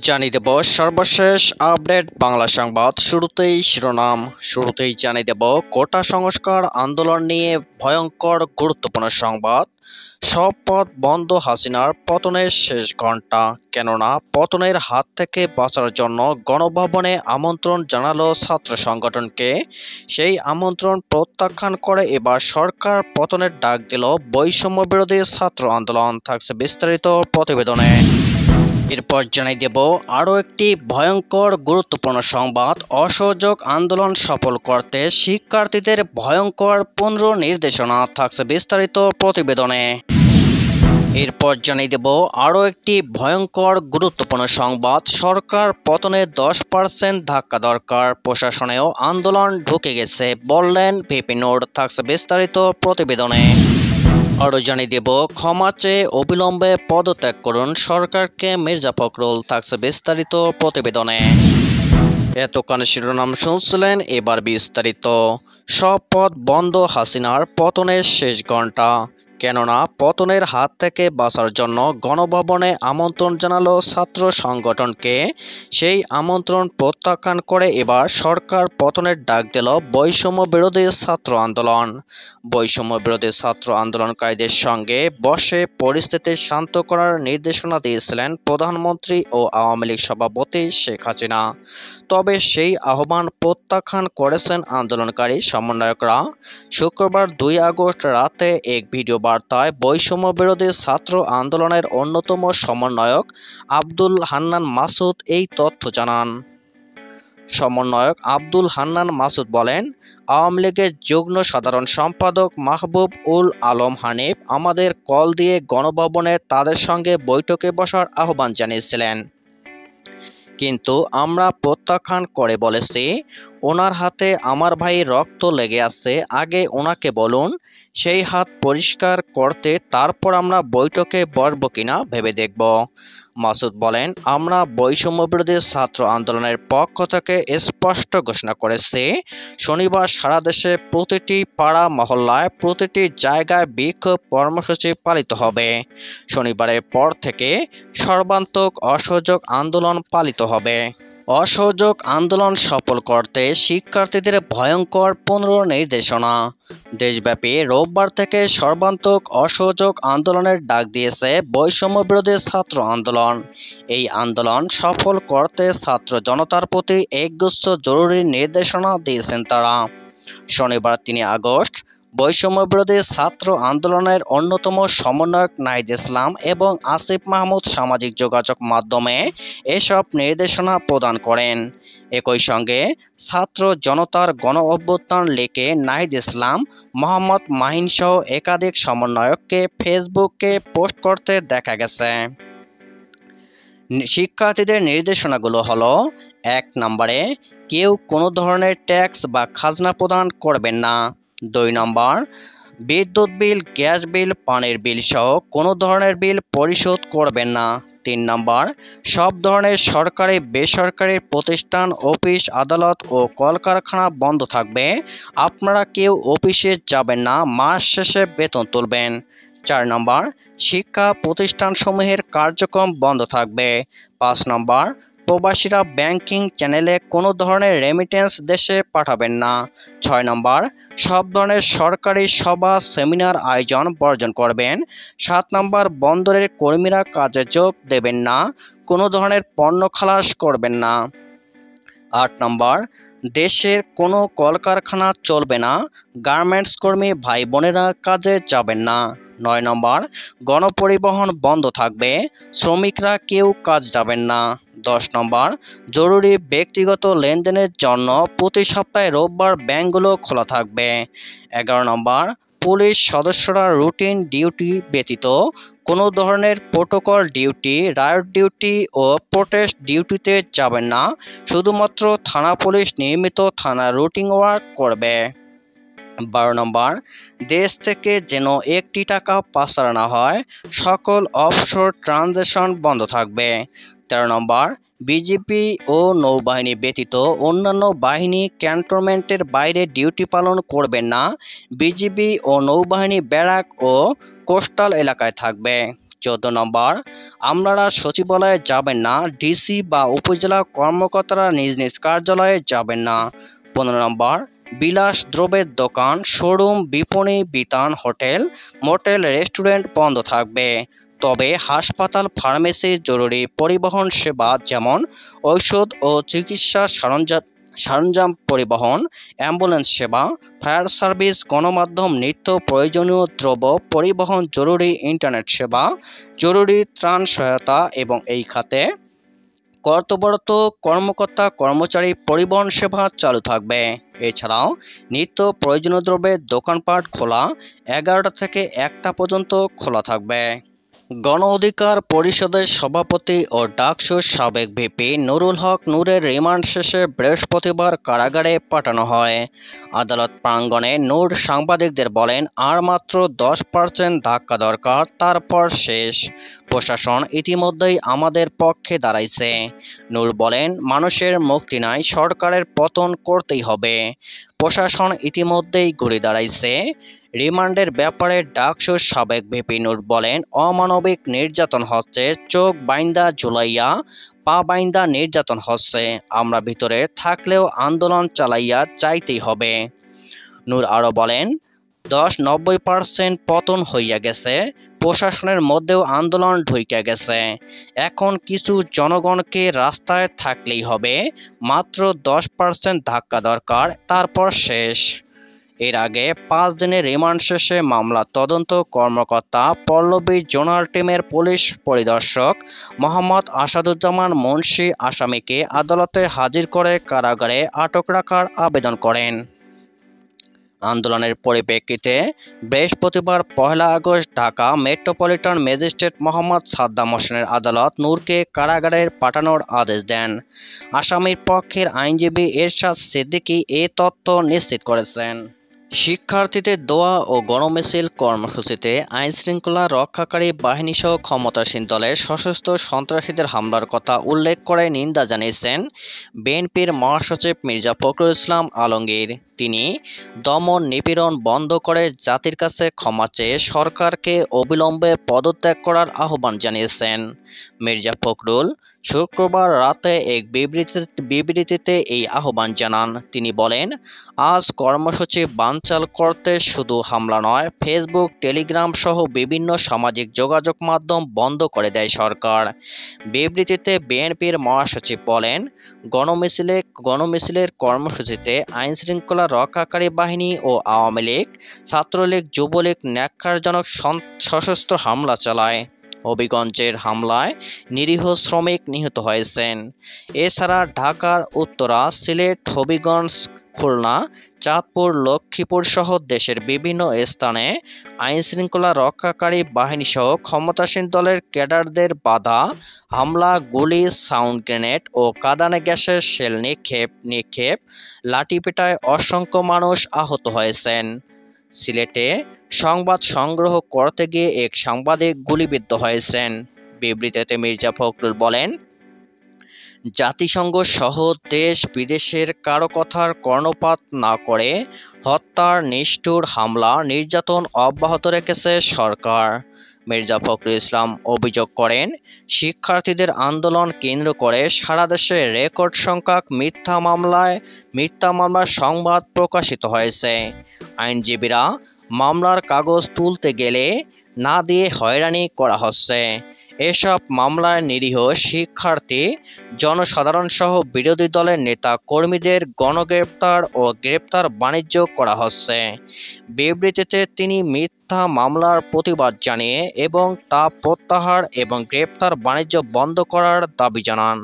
জানিয়ে দেব সর্বশেষ আপডেট বাংলা সংবাদ। শুরুতেই শিরোনাম। শুরুতেই জানিয়ে দেব কোটা সংস্কার আন্দোলন নিয়ে ভয়ঙ্কর গুরুত্বপূর্ণ সংবাদ। সব পথ বন্ধ, হাসিনার পতনের শেষ ঘন্টা। কেননা পতনের হাত থেকে বাঁচার জন্য গণভবনে আমন্ত্রণ জানালো ছাত্র সংগঠনকে। সেই আমন্ত্রণ প্রত্যাখ্যান করে এবার সরকার পতনের ডাক দিল বৈষম্য বিরোধী ছাত্র আন্দোলন। থাকছে বিস্তারিত প্রতিবেদনে। এরপর জানাই দেব আরও একটি ভয়ঙ্কর গুরুত্বপূর্ণ সংবাদ। অসহযোগ আন্দোলন সফল করতে শিক্ষার্থীদের ভয়ঙ্কর 15 নির্দেশনা। থাকছে বিস্তারিত প্রতিবেদনে। এরপর জানিয়ে দেব আরও একটি ভয়ঙ্কর গুরুত্বপূর্ণ সংবাদ। সরকার পতনে 10% ধাক্কা দরকার, প্রশাসনেও আন্দোলন ঢুকে গেছে বললেন ভিপি নূর। থাকছে বিস্তারিত প্রতিবেদনে। আরও জানিয়ে দেব ক্ষমা চেয়ে অবিলম্বে পদত্যাগ করুন সরকারকে মির্জা ফখরুল। থাকছে বিস্তারিত প্রতিবেদনে। এতক্ষণ শিরোনাম শুনছিলেন, এবার বিস্তারিত। সব পথ বন্ধ, হাসিনার পতনের শেষ ঘন্টা। কেননা পতনের হাত থেকে বাঁচার জন্য গণভবনে আমন্ত্রণ জানালো ছাত্র সংগঠনকে। সেই আমন্ত্রণ প্রত্যাখ্যান করে এবার সরকার পতনের ডাক দিল বৈষম্য বিরোধী ছাত্র আন্দোলন। বৈষম্য বিরোধী ছাত্র আন্দোলনকারীদের সঙ্গে বসে পরিস্থিতি শান্ত করার নির্দেশনা দিয়েছিলেন প্রধানমন্ত্রী ও আওয়ামী লীগ সভাপতি শেখ হাসিনা। তবে সেই আহ্বান প্রত্যাখ্যান করেছেন আন্দোলনকারী সমন্বয়করা। শুক্রবার 2 আগস্ট রাতে এক ভিডিও বার্তায় বৈষম্য বিরোধী ছাত্র আন্দোলনের অন্যতম সমন্বয়ক আব্দুল হান্নান মাসুদ এই তথ্য জানান। সমন্বয়ক আব্দুল হান্নান মাসুদ বলেন, আওয়ামী লীগের যুগ্ম সাধারণ সম্পাদক মাহবুব উল আলম হানিফ আমাদের কল দিয়ে গণভবনে তাদের সঙ্গে বৈঠকে বসার আহ্বান জানিয়েছিলেন, কিন্তু আমরা প্রত্যাখ্যান করে বলেছি ওনার হাতে আমার ভাইয়ের রক্ত লেগে আছে, আগে ওনাকে বলুন সেই হাত পরিষ্কার করতে, তারপর আমরা বৈঠকে বসবো কিনা ভেবে দেখব। মাসুদ বলেন, আমরা বৈষম্য বিরোধী ছাত্র আন্দোলনের পক্ষ থেকে স্পষ্ট ঘোষণা করেছি শনিবার সারা দেশে প্রতিটি পাড়া মহল্লায় প্রতিটি জায়গায় বিক্ষোভ কর্মসূচি পালিত হবে। শনিবারের পর থেকে সর্বান্তক অসহযোগ আন্দোলন পালিত হবে। অসহযোগ আন্দোলন সফল করতে শিক্ষার্থীদের ভয়ঙ্কর 15 নির্দেশনা। দেশব্যাপী রোববার থেকে সর্বান্তক অসহযোগ আন্দোলনের ডাক দিয়েছে বৈষম্য বিরোধী ছাত্র আন্দোলন। এই আন্দোলন সফল করতে ছাত্র জনতার প্রতি একগুচ্ছ জরুরি নির্দেশনা দিয়েছেন তারা। শনিবার 3 আগস্ট বৈষম্য বিরোধী ছাত্র আন্দোলনের অন্যতম সমন্বয়ক নাহিদ ইসলাম এবং আসিফ মাহমুদ সামাজিক যোগাযোগ মাধ্যমে এসব নির্দেশনা প্রদান করেন। একই সঙ্গে ছাত্র জনতার গণ অভ্যুত্থান লিখে নাহিদ ইসলাম, মোহাম্মদ মাহিন সহ একাধিক সমন্বয়ককে ফেসবুকে পোস্ট করতে দেখা গেছে। শিক্ষার্থীদের নির্দেশনাগুলো হলো: 1 নম্বরে কেউ কোনো ধরনের ট্যাক্স বা খাজনা প্রদান করবেন না। 2 নম্বর, বিদ্যুৎ বিল, গ্যাস বিল, পানির বিল সহ কোনো ধরনের বিল পরিশোধ করবেন না। 3 নম্বর, সব ধরনের সরকারি বেসরকারি প্রতিষ্ঠান, অফিস, আদালত ও কলকারখানা বন্ধ থাকবে। আপনারা কেউ অফিসে যাবেন না, মাস শেষে বেতন তুলবেন। 4 নম্বর, শিক্ষা প্রতিষ্ঠানসমূহের কার্যক্রম বন্ধ থাকবে। 5 নম্বর, প্রবাসীরা ব্যাংকিং চ্যানেলে কোনো ধরনের রেমিটেন্স দেশে পাঠাবেন না। 6 নম্বর, সব ধরনের সরকারি সভা সেমিনার আয়োজন বর্জন করবেন। 7 নম্বর, বন্দরের কর্মীরা কাজে যোগ দেবেন না, কোনো ধরনের পণ্য খালাস করবেন না। 8 নম্বর, দেশের কোনো কলকারখানা চলবে না, গার্মেন্টস কর্মী ভাই বোনেরা কাজে যাবেন না। 9 নম্বর, গণপরিবহন বন্ধ থাকবে, শ্রমিকরা কেউ কাজ যাবেন না। 10 নম্বর, জরুরি ব্যক্তিগত লেনদেনের জন্য প্রতি সপ্তাহে রোববার ব্যাংকগুলো খোলা থাকবে। 11 নম্বর, পুলিশ সদস্যরা রুটিন ডিউটি ব্যতীত কোনো ধরনের প্রোটোকল ডিউটি, রায়ট ডিউটি ও প্রোটেস্ট ডিউটিতে যাবেন না, শুধুমাত্র থানা পুলিশ নিয়মিত থানা রুটিন ওয়ার্ক করবে। 12 নম্বর, দেশ থেকে যেন 1 টাকা পাচার না হয়, সকল অফশোর ট্রানজ্যাকশন বন্ধ থাকবে। 13 নম্বর, বিজিবি ও নৌবাহিনী ব্যতীত অন্যান্য বাহিনী ক্যান্টনমেন্টের বাইরে ডিউটি পালন করবেন না, বিজিবি ও নৌবাহিনী ব্যারাক ও কোস্টাল এলাকায় থাকবে। 14 নম্বর, আমলারা সচিবালয়ে যাবেন না, ডিসি বা উপজেলা কর্মকর্তারা নিজ নিজ কার্যালয়ে যাবেন না। 15 নম্বর, বিলাস দ্রব্যের দোকান, শোরুম, বিপণী বিতান, হোটেল, মোটেল, রেস্টুরেন্ট বন্ধ থাকবে। তবে হাসপাতাল, ফার্মেসি, জরুরি পরিবহন সেবা যেমন ঔষধ ও চিকিৎসা সরঞ্জাম পরিবহন, অ্যাম্বুলেন্স সেবা, ফায়ার সার্ভিস, গণমাধ্যম, নিত্য প্রয়োজনীয় দ্রব্য পরিবহন, জরুরি ইন্টারনেট সেবা, জরুরি ত্রাণ সহায়তা এবং এই খাতে কর্তব্যরত কর্মকর্তা কর্মচারী পরিবহন সেবা চালু থাকবে। এছাড়াও নিত্য প্রয়োজনীয় দ্রব্যের দোকানপাট খোলা 11টা থেকে 1টা পর্যন্ত খোলা থাকবে। গণ অধিকার পরিষদের সভাপতি ও ডাকসুর সাবেক ভিপি নুরুল হক নূরের রিমান্ড শেষে বৃহস্পতিবার কারাগারে পাঠানো হয়। আদালত প্রাঙ্গণে নূর সাংবাদিকদের বলেন, আর মাত্র 10% ধাক্কা দরকার, তারপর শেষ। প্রশাসন ইতিমধ্যেই আমাদের পক্ষে দাঁড়াইছে। নূর বলেন, মানুষের মুক্তি নাই, সরকারের পতন করতেই হবে। প্রশাসন ইতিমধ্যেই ঘুরে দাঁড়াইছে। রিমান্ডের ব্যাপারে ডাকসুর সাবেক ভিপি নূর বলেন, অমানবিক নির্যাতন হচ্ছে, চোখ বাইন্দা ঝুলাইয়া পা বাইন্দা নির্যাতন হচ্ছে। আমরা ভিতরে থাকলেও আন্দোলন চালাইয়া যাইতেই হবে। নূর আরও বলেন, 90% পতন হইয়া গেছে, প্রশাসনের মধ্যেও আন্দোলন ঢুইকা গেছে। এখন কিছু জনগণকে রাস্তায় থাকলেই হবে, মাত্র 10% ধাক্কা দরকার, তারপর শেষ। এর আগে 5 দিনের রিমান্ড শেষে মামলা তদন্ত কর্মকর্তা পল্লবীর জোনাল টিমের পুলিশ পরিদর্শক মোহাম্মদ আসাদুজ্জামান মুন্সি আসামিকে আদালতে হাজির করে কারাগারে আটক রাখার আবেদন করেন। আন্দোলনের পরিপ্রেক্ষিতে বৃহস্পতিবার 1 August Dhaka metropolitan magistrate Mohammad Saddam হোসেনের আদালত নূরকে কারাগারে পাঠানোর আদেশ দেন। আসামির পক্ষের আইনজীবী এরশাদ সিদ্দিকী এ তথ্য নিশ্চিত করেছেন। শিক্ষার্থীদের দোয়া ও গণমিছিল কর্মসূচিতে আইনশৃঙ্খলা রক্ষাকারী বাহিনীসহ ক্ষমতাসীন দলের সশস্ত্র সন্ত্রাসীদের হামলার কথা উল্লেখ করে নিন্দা জানিয়েছেন বিএনপির মহাসচিব মির্জা ফখরুল ইসলাম আলমগীর। তিনি দমন নিপীড়ন বন্ধ করে জাতির কাছে ক্ষমা চেয়ে সরকারকে অবিলম্বে পদত্যাগ করার আহ্বান জানিয়েছেন। মির্জা ফখরুল শুক্রবার রাতে এক বিবৃতিতে এই আহ্বান জানান। তিনি বলেন, আজ কর্মসূচি বানচাল করতে শুধু হামলা নয়, ফেসবুক, টেলিগ্রাম সহ বিভিন্ন সামাজিক যোগাযোগ মাধ্যম বন্ধ করে দেয় সরকার। বিবৃতিতে বিএনপির মহাসচিব বলেন, গণমিছিলের কর্মসূচিতে আইনশৃঙ্খলা রক্ষাকারী বাহিনী ও আওয়ামী লীগ, ছাত্রলীগ, যুবলীগ ন্যাক্কারজনক সশস্ত্র হামলা চালায়। হবিগঞ্জের হামলায় নিরীহ শ্রমিক নিহত হয়েছেন। এছাড়া ঢাকার উত্তরা, সিলেট, হবিগঞ্জ, খুলনা, চাঁদপুর, লক্ষ্মীপুর সহ দেশের বিভিন্ন স্থানে আইনশৃঙ্খলা রক্ষাকারী বাহিনীসহ ক্ষমতাসীন দলের ক্যাডারদের বাধা, হামলা, গুলি, সাউন্ড গ্রেনেড ও কাঁদানে গ্যাসের শেল নিক্ষেপ, লাঠিপেটায় অসংখ্য মানুষ আহত হয়েছেন। সিলেটে সংবাদ সংগ্রহ করতে গিয়ে এক সাংবাদিক গুলিবিদ্ধ হয়েছেন। বিবৃতিতে মির্জা ফখরুল বলেন, জাতিসংঘ সহ দেশ বিদেশের কারো কথার কর্ণপাত না করে হত্যার নিষ্ঠুর হামলা, নির্যাতন অব্যাহত রেখেছে সরকার। মির্জা ফখরুল ইসলাম অভিযোগ করেন, শিক্ষার্থীদের আন্দোলন কেন্দ্র করে সারা দেশে রেকর্ড সংখ্যক মিথ্যা মামলার সংবাদ প্রকাশিত হয়েছে। আইনজীবীরা মামলার কাগজ তুলতে গেলে না দিয়ে হয়রানি করা হচ্ছে। এসব মামলায় নিরীহ শিক্ষার্থী, জনসাধারণ সহ বিরোধী দলের নেতা কর্মীদের গণগ্রেপ্তার ও গ্রেপ্তার বাণিজ্য করা হচ্ছে। বিবৃতিতে তিনি মিথ্যা মামলার প্রতিবাদ জানিয়ে এবং তা প্রত্যাহার এবং গ্রেপ্তার বাণিজ্য বন্ধ করার দাবি জানান।